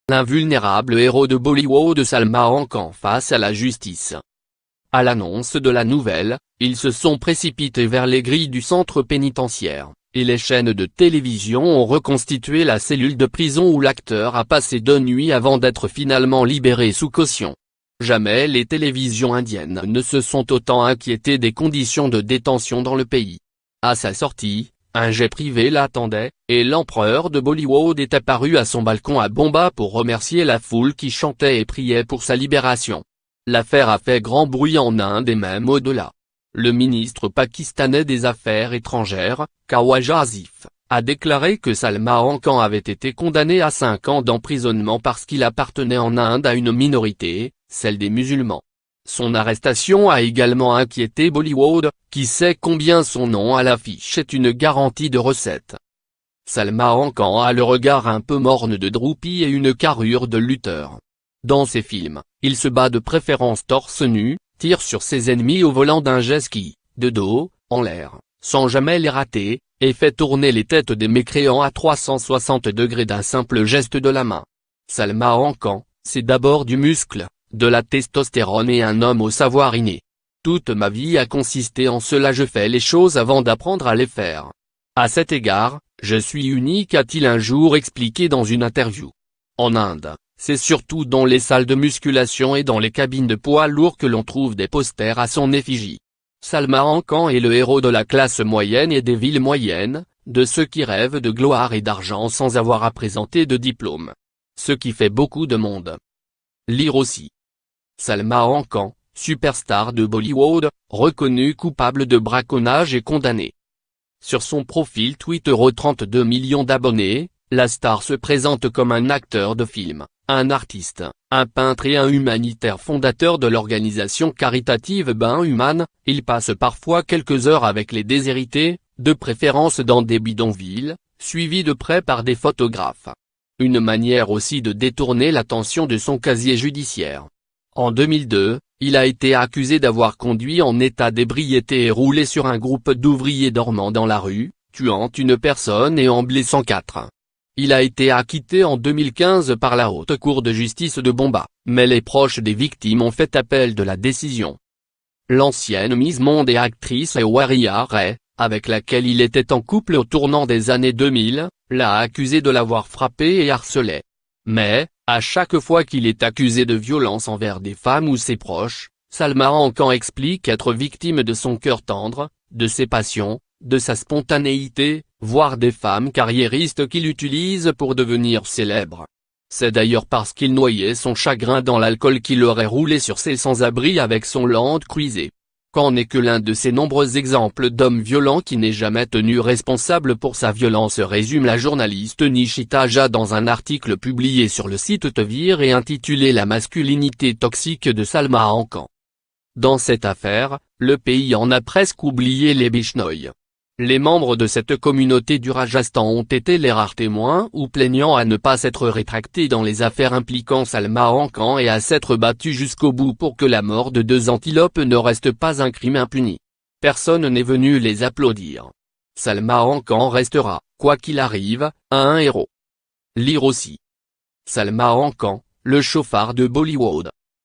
L'invulnérable héros de Bollywood Salman Khan face à la justice. À l'annonce de la nouvelle, ils se sont précipités vers les grilles du centre pénitentiaire, et les chaînes de télévision ont reconstitué la cellule de prison où l'acteur a passé 2 nuits avant d'être finalement libéré sous caution. Jamais les télévisions indiennes ne se sont autant inquiétées des conditions de détention dans le pays. À sa sortie, un jet privé l'attendait, et l'empereur de Bollywood est apparu à son balcon à Bombay pour remercier la foule qui chantait et priait pour sa libération. L'affaire a fait grand bruit en Inde et même au-delà. Le ministre pakistanais des Affaires étrangères, Khawaja Asif, a déclaré que Salman Khan avait été condamné à 5 ans d'emprisonnement parce qu'il appartenait en Inde à une minorité, celle des musulmans. Son arrestation a également inquiété Bollywood, qui sait combien son nom à l'affiche est une garantie de recettes. Salman Khan a le regard un peu morne de Droupie et une carrure de lutteur. Dans ses films, il se bat de préférence torse nu, tire sur ses ennemis au volant d'un jet ski, de dos, en l'air, sans jamais les rater, et fait tourner les têtes des mécréants à 360 degrés d'un simple geste de la main. Salman Khan, c'est d'abord du muscle, de la testostérone et un homme au savoir inné. Toute ma vie a consisté en cela, je fais les choses avant d'apprendre à les faire. À cet égard, je suis unique, a-t-il un jour expliqué dans une interview. En Inde, c'est surtout dans les salles de musculation et dans les cabines de poids lourds que l'on trouve des posters à son effigie. Salman Khan est le héros de la classe moyenne et des villes moyennes, de ceux qui rêvent de gloire et d'argent sans avoir à présenter de diplôme. Ce qui fait beaucoup de monde. Lire aussi. Salman Khan, superstar de Bollywood, reconnu coupable de braconnage et condamné. Sur son profil Twitter aux 32 millions d'abonnés, la star se présente comme un acteur de film, un artiste, un peintre et un humanitaire fondateur de l'organisation caritative Bain Human. Il passe parfois quelques heures avec les déshérités, de préférence dans des bidonvilles, suivis de près par des photographes. Une manière aussi de détourner l'attention de son casier judiciaire. En 2002, il a été accusé d'avoir conduit en état d'ébriété et roulé sur un groupe d'ouvriers dormant dans la rue, tuant une personne et en blessant 4. Il a été acquitté en 2015 par la Haute Cour de justice de Bombay, mais les proches des victimes ont fait appel de la décision. L'ancienne Miss Monde et actrice Aishwarya Rai, avec laquelle il était en couple au tournant des années 2000, l'a accusé de l'avoir frappé et harcelé. Mais, à chaque fois qu'il est accusé de violence envers des femmes ou ses proches, Salman Khan explique être victime de son cœur tendre, de ses passions, de sa spontanéité, voire des femmes carriéristes qu'il utilise pour devenir célèbre. C'est d'ailleurs parce qu'il noyait son chagrin dans l'alcool qu'il aurait roulé sur ses sans-abri avec son Land Cruiser. Khan n'est que l'un de ces nombreux exemples d'hommes violents qui n'est jamais tenu responsable pour sa violence, résume la journaliste Nishita Jha dans un article publié sur le site Tevir et intitulé La masculinité toxique de Salman Khan. Dans cette affaire, le pays en a presque oublié les Bishnoïs. Les membres de cette communauté du Rajasthan ont été les rares témoins ou plaignants à ne pas s'être rétractés dans les affaires impliquant Salman Khan et à s'être battus jusqu'au bout pour que la mort de 2 antilopes ne reste pas un crime impuni. Personne n'est venu les applaudir. Salman Khan restera, quoi qu'il arrive, un héros. Lire aussi. Salman Khan, le chauffard de Bollywood.